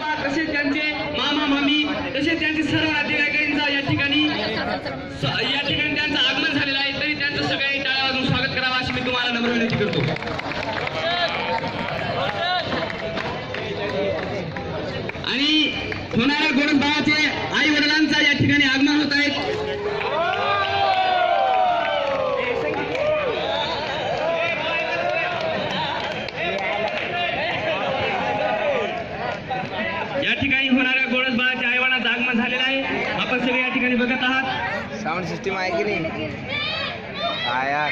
आजोबा तसेच त्यांचे मामा मामी तसेच त्यांचे सर्व नातेवाईकांचा या ठिकाणी त्यांचं आगमन झालेलं आहे, तरी त्यांचं सगळ्यांनी टाळ्या वाजवून स्वागत करावं अशी मी तुम्हाला नम्र विनंती करतो. आणि होणाऱ्या गोरख बाळाचे आई वडिलांचा या ठिकाणी आगमन होत आहे. या ठिकाणी होणाऱ्या गोरख बाळाच्या आई वडिलांचं आगमन झालेलं आहे. आपण सगळे या ठिकाणी बघत आहात. साऊंड सिस्टम आहे की नाही? यार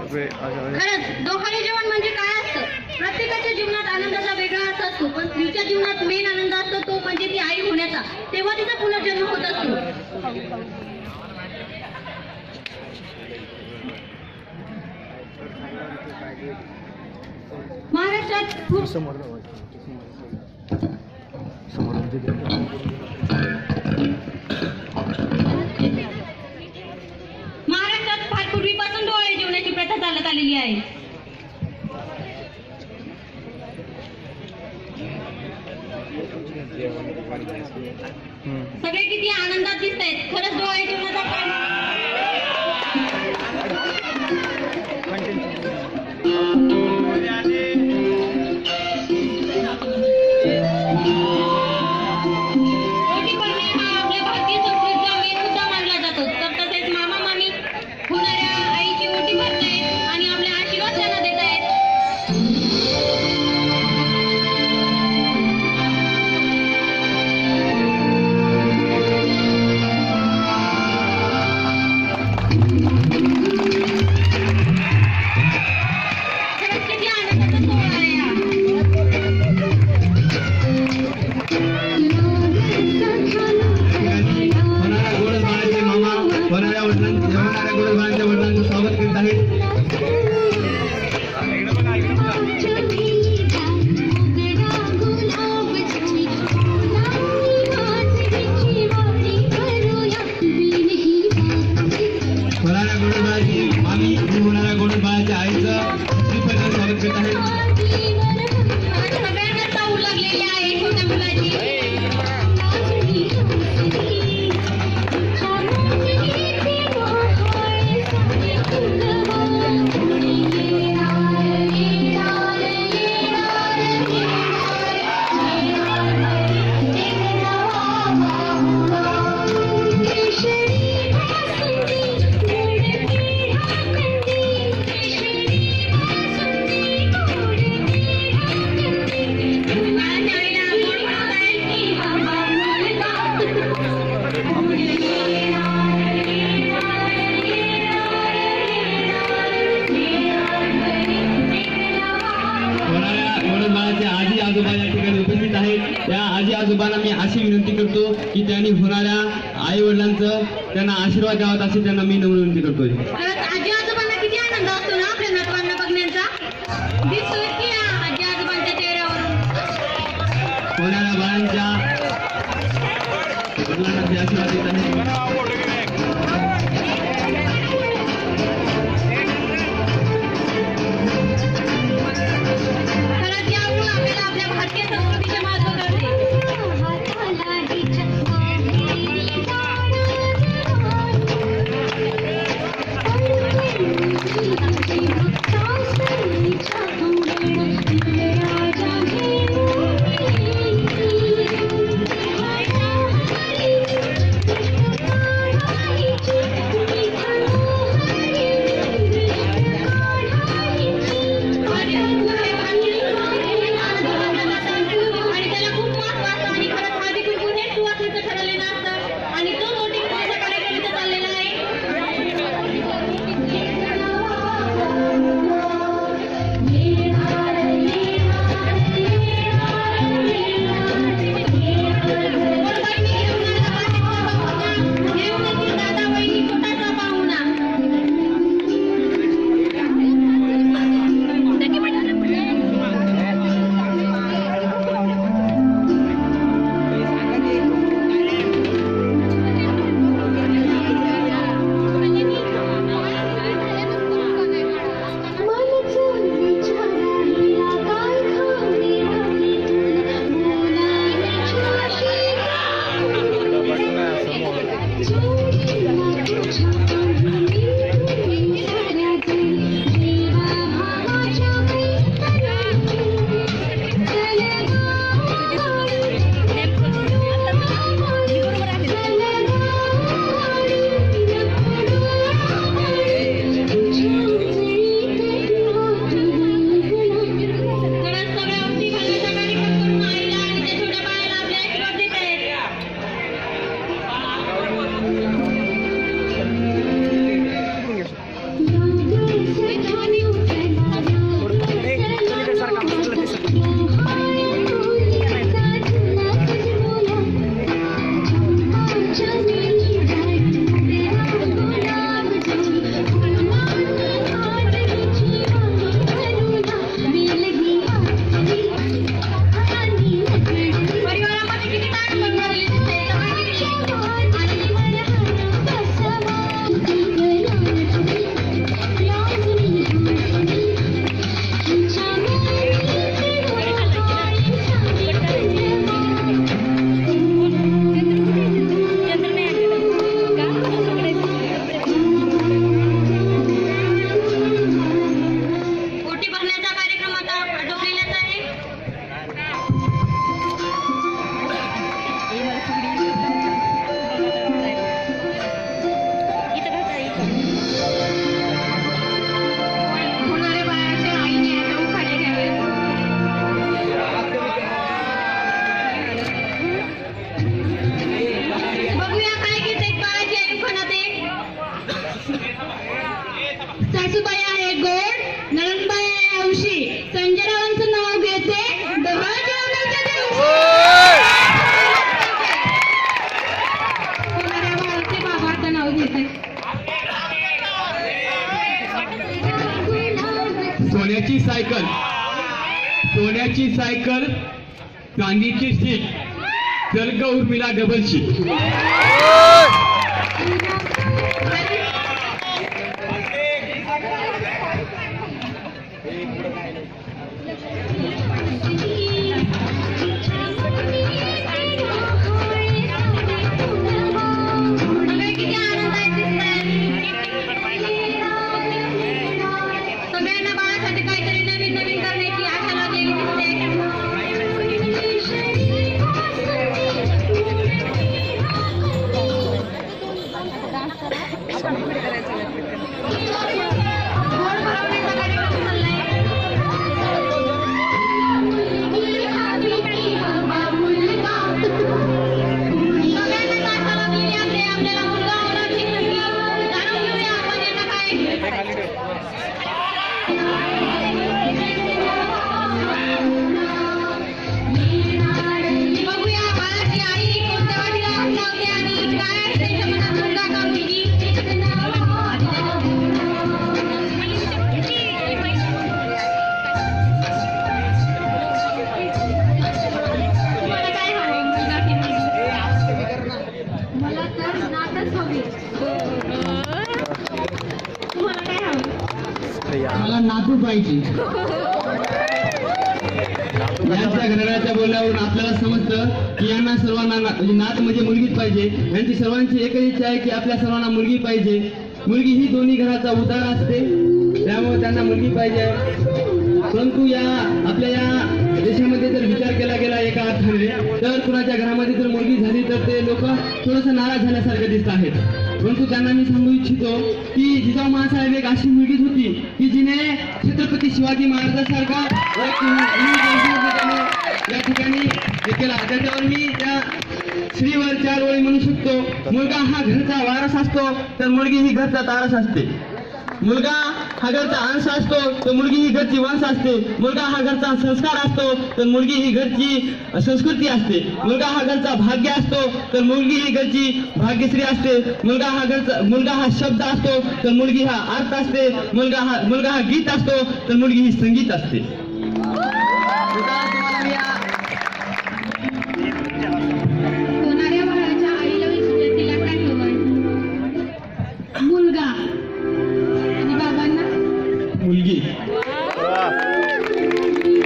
खरंच डोहाळे जेवण म्हणजे काय असतं? प्रत्येकाच्या जीवनात आनंदाचा वेगळा अर्थ असतो, पण स्त्रीच्या जीवनात मेन आनंद असतो तो म्हणजे ती आई होण्याचा. तेव्हा तिचा पुनर्जन्म होत असतो. महाराष्ट्रात फार पूर्वीपासून डोहाळे जेवणाची प्रथा चालत आलेली आहे. सगळे किती आनंदात दिसत आहेत. खरंच डोहाळे जेवणाचा आजोबांना मी अशी विनंती करतो की त्यांनी होणाऱ्या आई वडिलांचं त्यांना आशीर्वाद द्यावा अशी त्यांना मी नम्र विनंती करतोय. आजी आजोबांना किती आनंद असतो ना आपल्या नातवांना बघण्याचा. दिसतोय की आजी आजोबांच्या चेहऱ्यावरून होणाऱ्या बाळांच्या वडिलांना आशीर्वाद देत आहे. परिवारामध्ये किती ताण बनवलेली दिसते. पोटी भरण्याचा कार्यक्रम आता डोकलेलाच आहे. होणाऱ्या बाळाच्या आईने आता उखाणे घ्यावे. बघूया काय घेते बाळाची आई उखाणाते. सासूबाई आहे गोड, नणंदबाई आहे हौशी, संजयरावांचं नाव घेते डबल जेवणाच्या दिवशी. होणाऱ्या बाळाचे बाबाचं नाव घेते. सोन्याची सायकल, सोन्याची सायकल, चांदीची सीट, चल ग उर्मिला डबल शीट. सगळे किती आनंदात दिसतायत. सगळ्यांना बाळासाठी काहीतरी नवीन नवीन करण्याची आशा लागलेली गोड भरवण्याचा कार्यक्रम चाललाय. सगळ्यांना आशा लागलेली आहे आपल्याला मुलगा होणार की मुलगी. जाणून घेऊया आपण यांना काय. बघूया बाळाची आई कोणत्या वाटीला हात लावते आणि काय आहे त्यांच्या मनात, मुलगा का मुलगी. तुम्हाला काय हवं, मुलगा की मुलगी? मला तर नातच हवी. तुम्हाला काय हवं? मला नातू पाहिजे. यांच्या घराण्याच्या बोलण्यावरून आपल्याला समजतं की यांना सर्वांना म्हणजे नात म्हणजे मुलगीच पाहिजे. यांची सर्वांची एकच इच्छा आहे की आपल्या सर्वांना मुलगी पाहिजे. मुलगी ही दोन्ही घराचा उतारा असते, त्यामुळे त्यांना मुलगी पाहिजे. परंतु या आपल्या या देशामध्ये जर विचार केला गेला एका अर्थाने, तर कुणाच्या घरामध्ये जर मुलगी झाली तर ते लोक थोडंसं नाराज झाल्यासारखं दिसत आहेत. परंतु त्यांना मी सांगू इच्छितो की जिजाऊ माँसाहेब एक अशी मुलगीच होती की जिने छत्रपती शिवाजी महाराजांसारखा एक या ठिकाणी हे केला. त्याच्यावर मी त्या श्रीवर 4 ओळी म्हणू शकतो. मुलगा हा घरचा वारस असतो तर मुलगी ही घरचा तारस असते. मुलगा हा घरचा अंश असतो तर मुलगी ही घरची वंश असते. मुलगा हा घरचा संस्कार असतो तर मुलगी ही घरची संस्कृती असते. मुलगा हा घरचा भाग्य असतो तर मुलगी ही घरची भाग्यश्री असते. मुलगा हा शब्द असतो तर मुलगी हा अर्थ असते. मुलगा हा गीत असतो तर मुलगी ही संगीत असते. होणाऱ्या बाळाच्या आईला विचारते तिला काय हवंय. मुलगा आणि बाबांना मुलगी.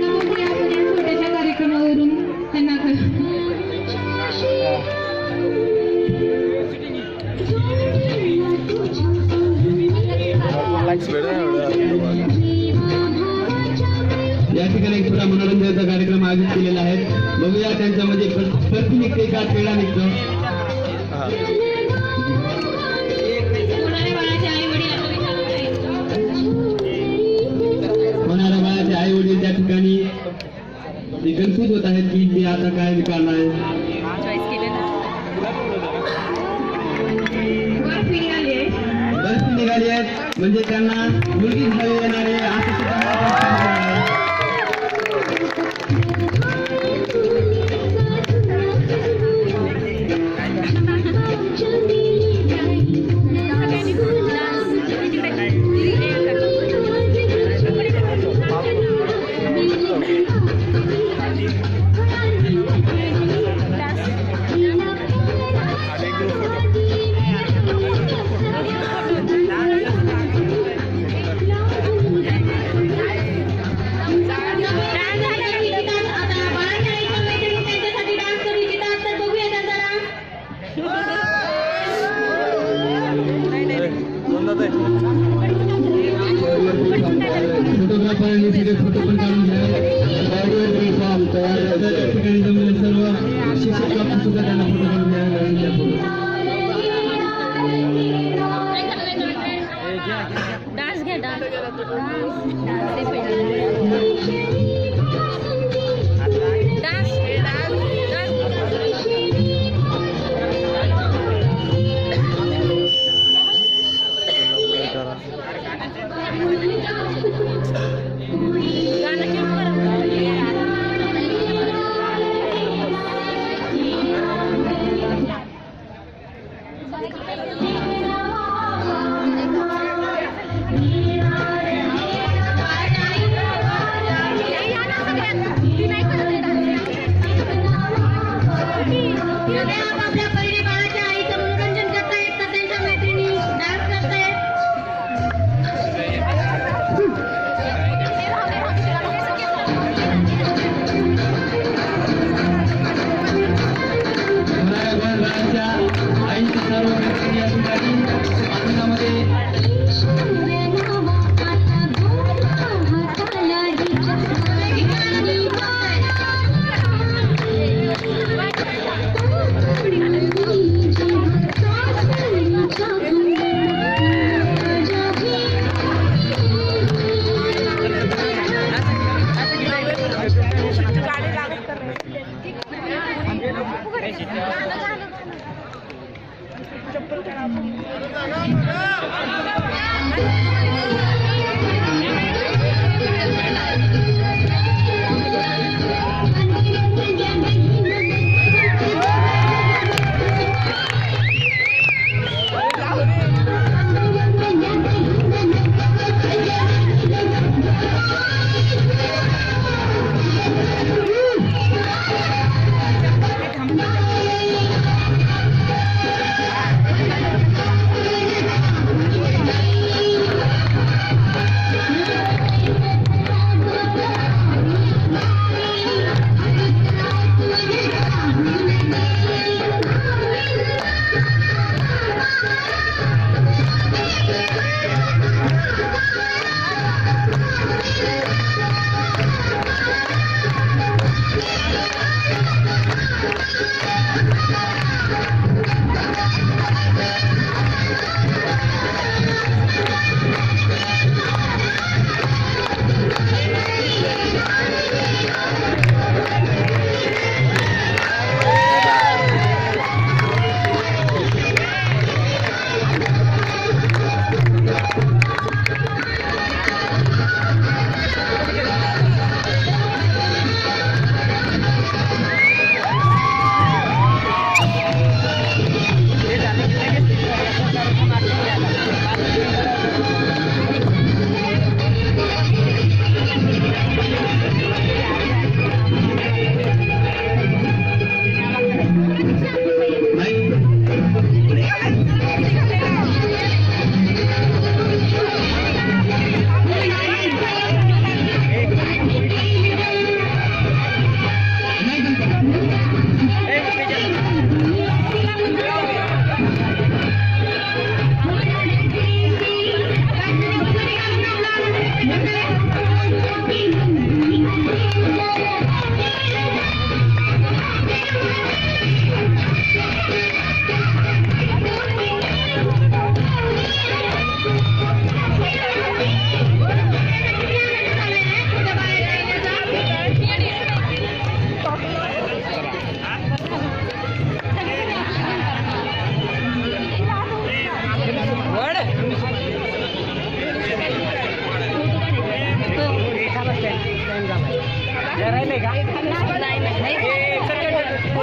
बघूया आपण या छोट्याशा कार्यक्रमावरून त्यांना या ठिकाणी एक छोटा मनोरंजनाचा कार्यक्रम आयोजित केलेला आहे. बघूया त्यांच्यामध्ये प्रति निघते का क्रीडा निघतो. होणाऱ्या बाळाचे आई वडील आता विचारत आहेत. होणाऱ्या बाळाचे आई वडील त्या ठिकाणी ते कन्फ्यूज होत आहेत की ते आता काय विचारणार आहे. बर्फी निघाली आहे. बर्फी निघाली आहेत म्हणजे त्यांना मुलगी झाली येणारे असं सुद्धा आहे. फोटोग्राफरांनी सगळे फोटो पण काढून घ्या. त्या ठिकाणी जमलेले सर्व शिक्षक बाबतीत सुद्धा त्यांना फोटो काढून घ्या. डान्स घ्या डान्स आपल्या पहिली बाळाच्या आईचं मनोरंजन करतायत तर त्यांच्या मैत्रिणी डान्स करतायत. आईच्या सर्व मैत्रिणी या ठिकाणी आनंदामध्ये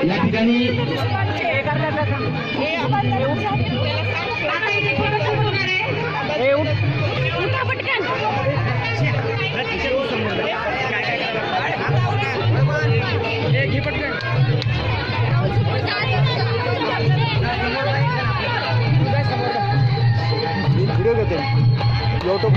या ठिकाणी आता इथे फोटोशूट होणार आहे. उठा पटकन. व्हिडिओ घेतो YouTube